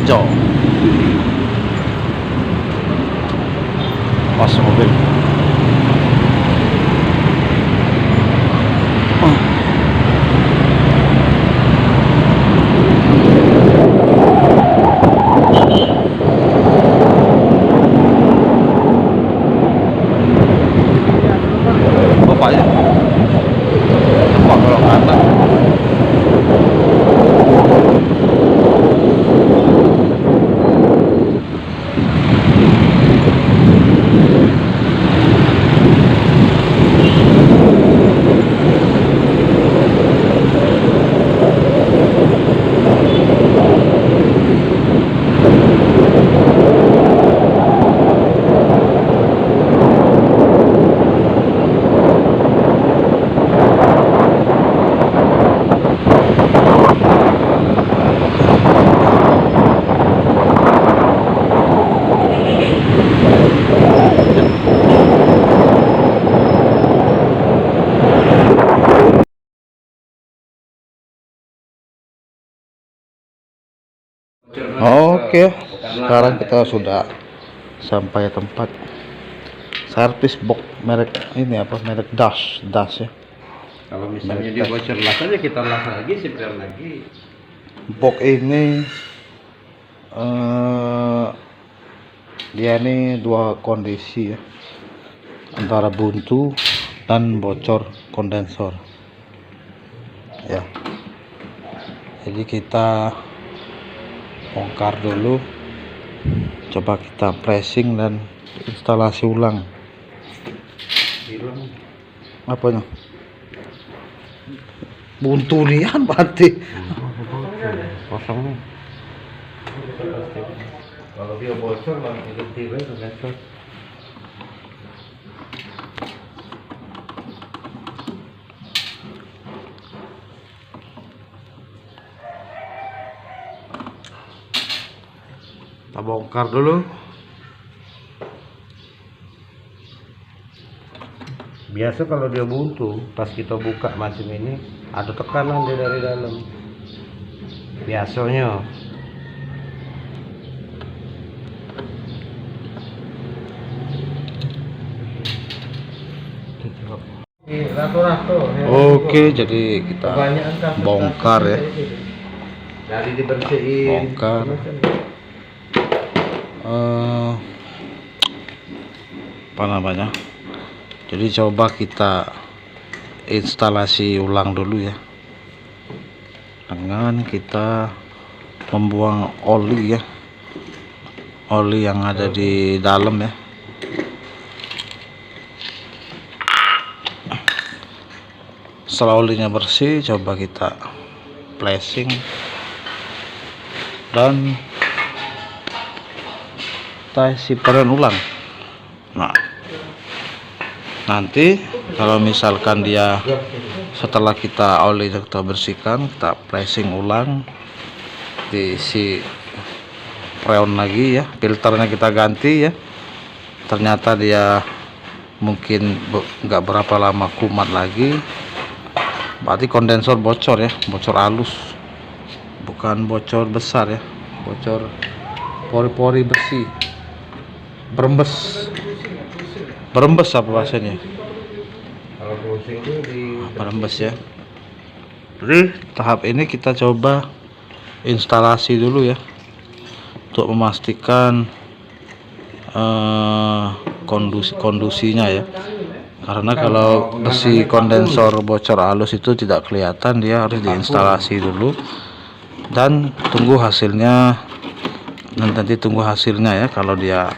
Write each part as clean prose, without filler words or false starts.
hijau. Pas mobil. Bapak ya. Bapak kalau kata. Oke, sekarang kita sudah sampai tempat servis box merek ini apa, merek Das ya. Kalau misalnya dia bocor las aja kita las lagi, setel lagi. Box ini dia ini dua kondisi ya, antara buntu dan bocor kondensor ya. Jadi kita bongkar dulu, coba kita pressing dan instalasi ulang. Apanya? Buntu lian berarti. Kosong nih. Kalau dia bocor langsung ganti kondensor. Kita bongkar dulu. Biasa kalau dia buntu, pas kita buka mesin ini ada tekanan dia dari dalam. Biasanya. Oke, jadi kita bongkar ya. Dari dibersihin. Bongkar. Apa namanya? Jadi coba kita instalasi ulang dulu ya, dengan kita membuang oli ya, oli yang ada di dalam ya. Setelah olinya bersih, coba kita flashing dan kita isi peren ulang. Nah, nanti kalau misalkan dia setelah kita oli kita bersihkan, kita flashing ulang, diisi freon lagi ya, filternya kita ganti ya. Ternyata dia mungkin nggak berapa lama kumat lagi, berarti kondensor bocor ya, bocor halus, bukan bocor besar ya, bocor pori-pori bersih, berembes apa bahasanya? Kalau closing itu di Berembes ya. Jadi tahap ini kita coba instalasi dulu ya, untuk memastikan kondusinya ya. Karena kalau besi kondensor bocor halus itu tidak kelihatan, dia harus diinstalasi dulu dan tunggu hasilnya. Nanti tunggu hasilnya ya. Kalau dia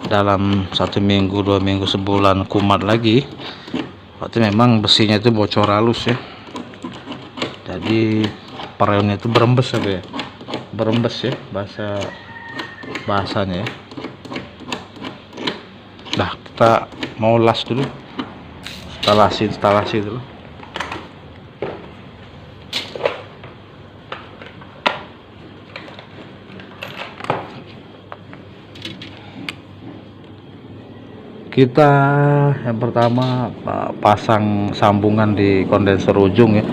dalam 1 minggu, 2 minggu, sebulan kumat lagi, berarti memang besinya itu bocor halus ya. Jadi freonnya itu berembes ya, berembes ya bahasanya ya. Nah, kita mau las dulu, instalasi dulu. Kita yang pertama pasang sambungan di kondensor ujung ya.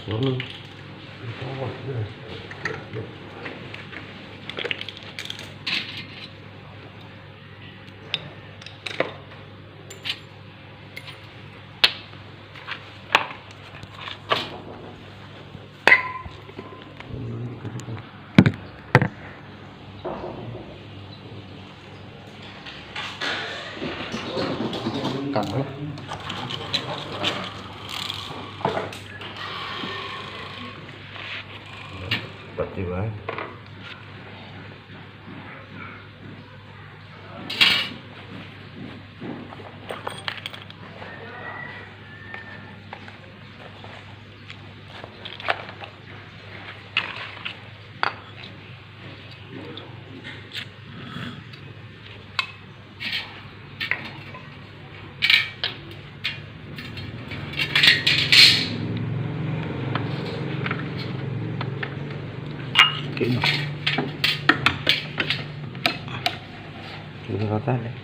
Hmm. Kang. Pati ba? Okay na. Sudah rata deh.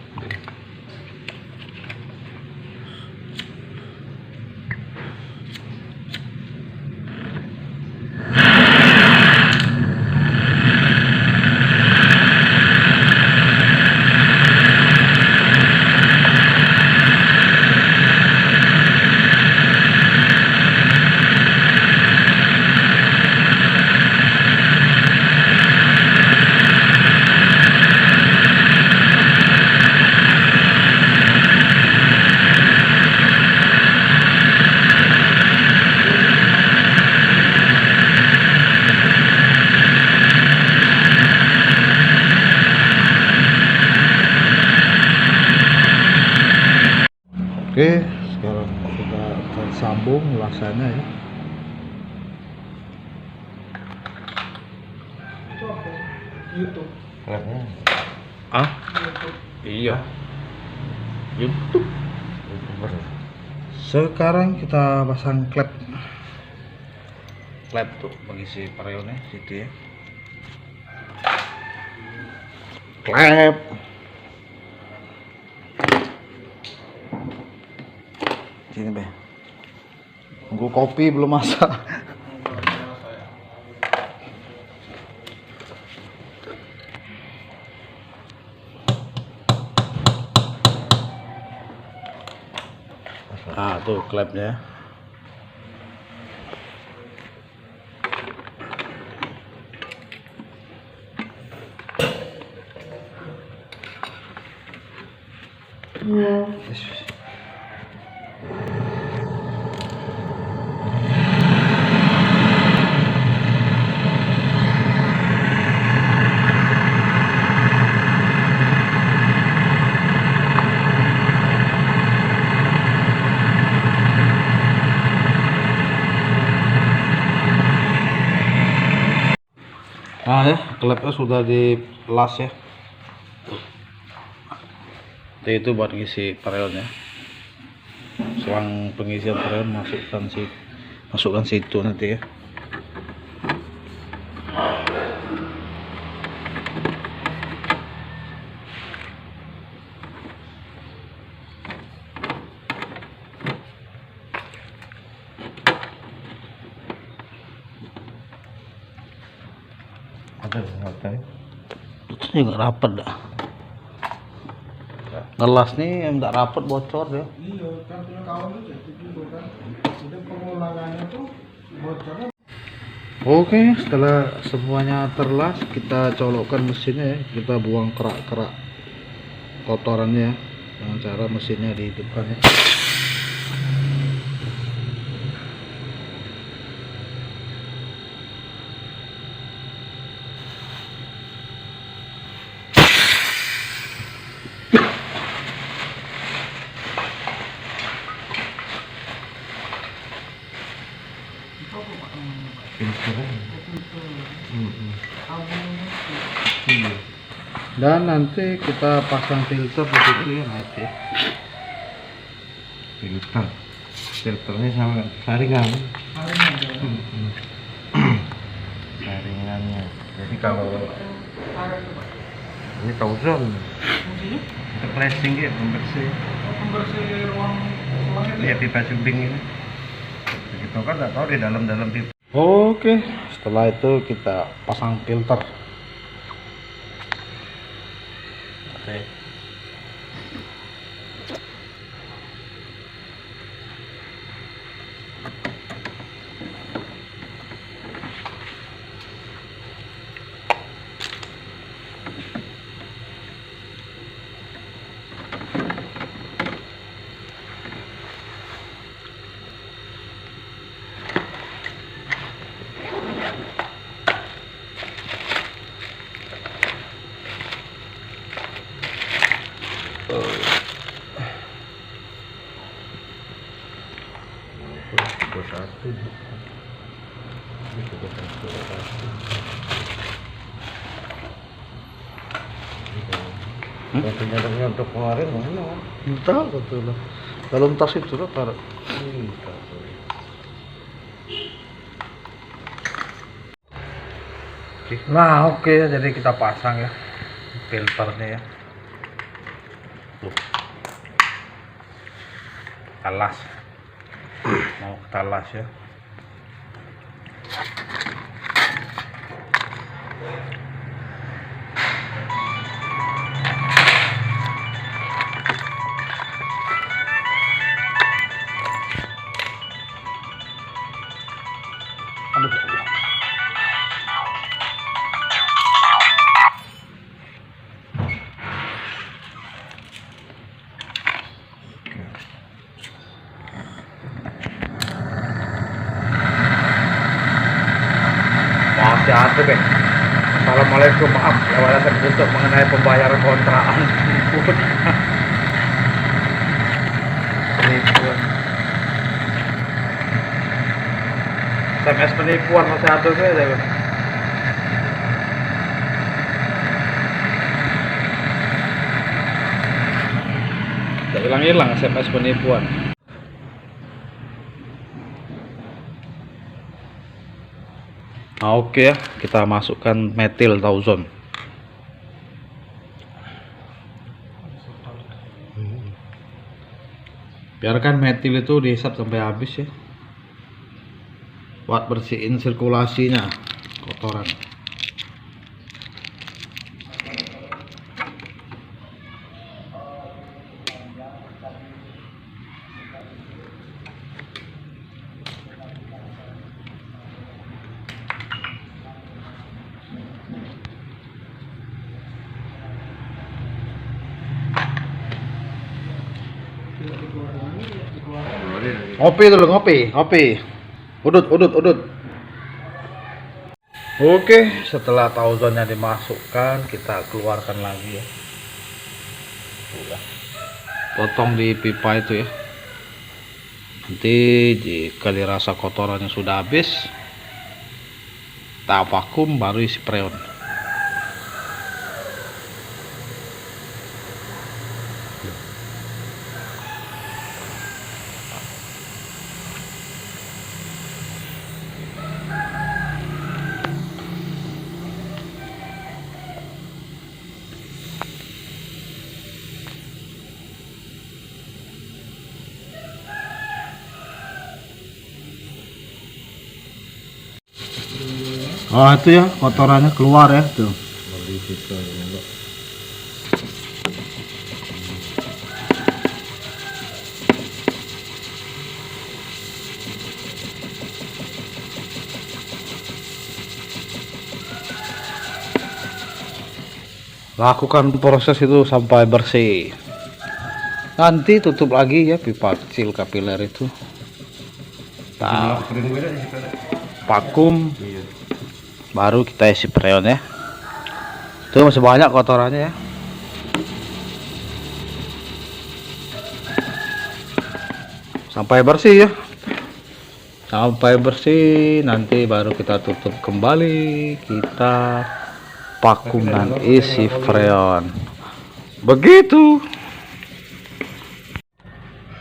Oke, sekarang kita akan sambung ulasannya ya. YouTube. Klepnya. Ah? Iya. YouTube. YouTuber. Sekarang kita pasang klep. Klep tuh mengisi parionnya situ ya. Klep. Sini be. Tunggu kopi belum masak. Ah tuh klepnya. Nah ya, klepnya sudah dipelas ya. Jadi itu buat ngisi parionnya. Selang pengisian parion masukkan situ nanti ya. Ada. Itu nggak rapat dah. Ngelas nih yang nggak rapat bocor ya. Iya, kan punya kawan itu jadi gitu kan. Jadi pengulangannya tuh bocornya. Oke, setelah semuanya terlas, kita colokkan mesinnya ya. Kita buang kerak-kerak kotorannya ya, dengan cara mesinnya dihidupkan ya. Dan nanti kita pasang filter di situ ya nanti. Filternya sama saringan. Saringan. Saringannya. Jadi kalau ini Tauzon Fungsinya untuk flashing ya, pembersih. pembersih ruang selangnya itu Ya ya. pipa subing ini. Jadi Kita kan nggak tahu di dalam pipa. Oke, setelah itu kita pasang filter. Oke. Waktu nyontok kemarin mana? Entah betul lah. Dalam tas itu lah taruh. Nah oke, jadi kita pasang ya filternya ya. Tuh. Talas. Mau talas ya. Hati-hati deh. Assalamualaikum, maaf lewat untuk mengenai pembayaran kontrakan. Penipuan. SMS penipuan masih satu saja. Tidak hilang-hilang SMS penipuan. Nah, oke ya, kita masukkan metil tauzon. Biarkan metil itu dihisap sampai habis ya, buat bersihin sirkulasinya, kotoran. Ngopi dulu, ngopi. Udut. Oke, setelah tauzonnya dimasukkan, kita keluarkan lagi ya. Potong di pipa itu ya. Nanti jika dirasa kotorannya sudah habis, kita vakum baru isi freon. Oh itu ya, kotorannya keluar ya tuh. Lakukan proses itu sampai bersih. Nanti tutup lagi ya pipa kecil kapiler itu. Nah, vakum. Baru kita isi freon ya. Tuh masih banyak kotorannya ya. Sampai bersih ya. Sampai bersih, nanti baru kita tutup kembali, kita vakum dan isi freon. Begitu.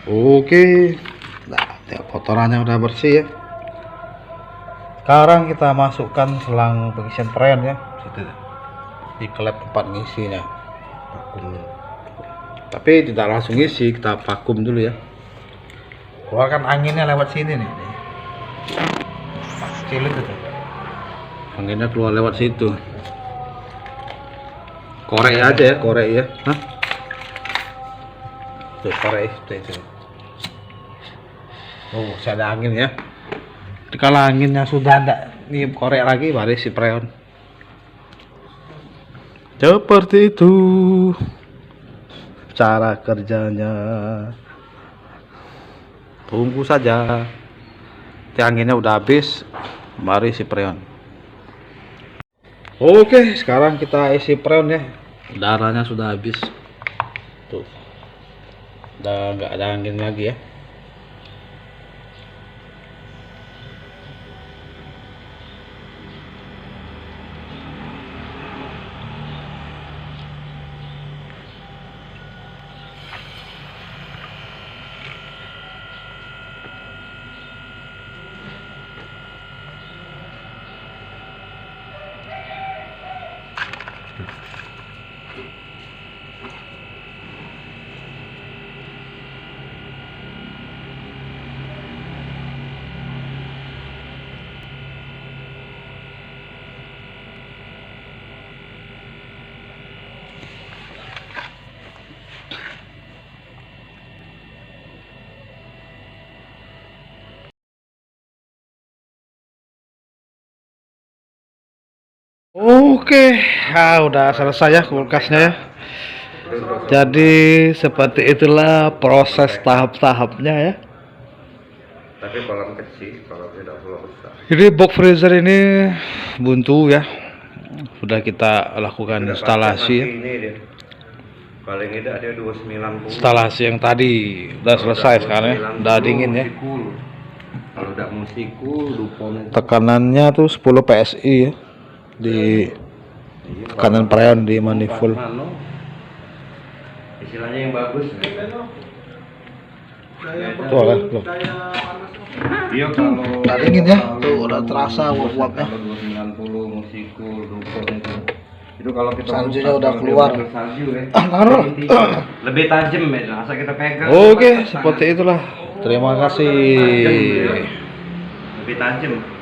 Oke. Nah, kotorannya udah bersih ya. Sekarang kita masukkan selang pengisian freon ya, situ di klep tempat ngisinya. Tapi tidak langsung isi, kita vakum dulu ya. Keluarkan anginnya lewat sini nih. Cilik itu. Anginnya keluar lewat situ. Korek aja ya, korek ya. Hah? Tuh, korek itu. Oh, masih ada angin ya. Kalau anginnya sudah ada, nih korek lagi baru si freon. Seperti itu cara kerjanya. Tunggu saja. Anginnya udah habis, mari si freon. Oke, sekarang kita isi freon ya. Darahnya sudah habis. Tuh. Udah nggak ada angin lagi ya. Oke, udah selesai ya kulkasnya ya. Jadi seperti itulah proses tahap-tahapnya ya. Tapi kolam kecil, kalau tidak terlalu besar. Jadi box freezer ini buntu ya. Sudah kita lakukan instalasi ya. Ini dia. Paling tidak dia 290. Instalasi yang tadi udah selesai sekarang ya. Udah dingin ya. Kalau udah musikul, duponnya Tekanannya tuh 10 PSI ya. Di tekanan freon di manifold. Istilahnya yang bagus. Tuh lah, tuh. Iya kalau Udah dingin ya. Tuh udah terasa uap-uapnya. kalau 290 musikul, dupon itu kalau kita Saljunya buka, udah kalau keluar. dia salju ya. Taruh. Lebih tajam ya, asal kita pegang. Oke, seperti itulah. Terima kasih. Lebih tajam.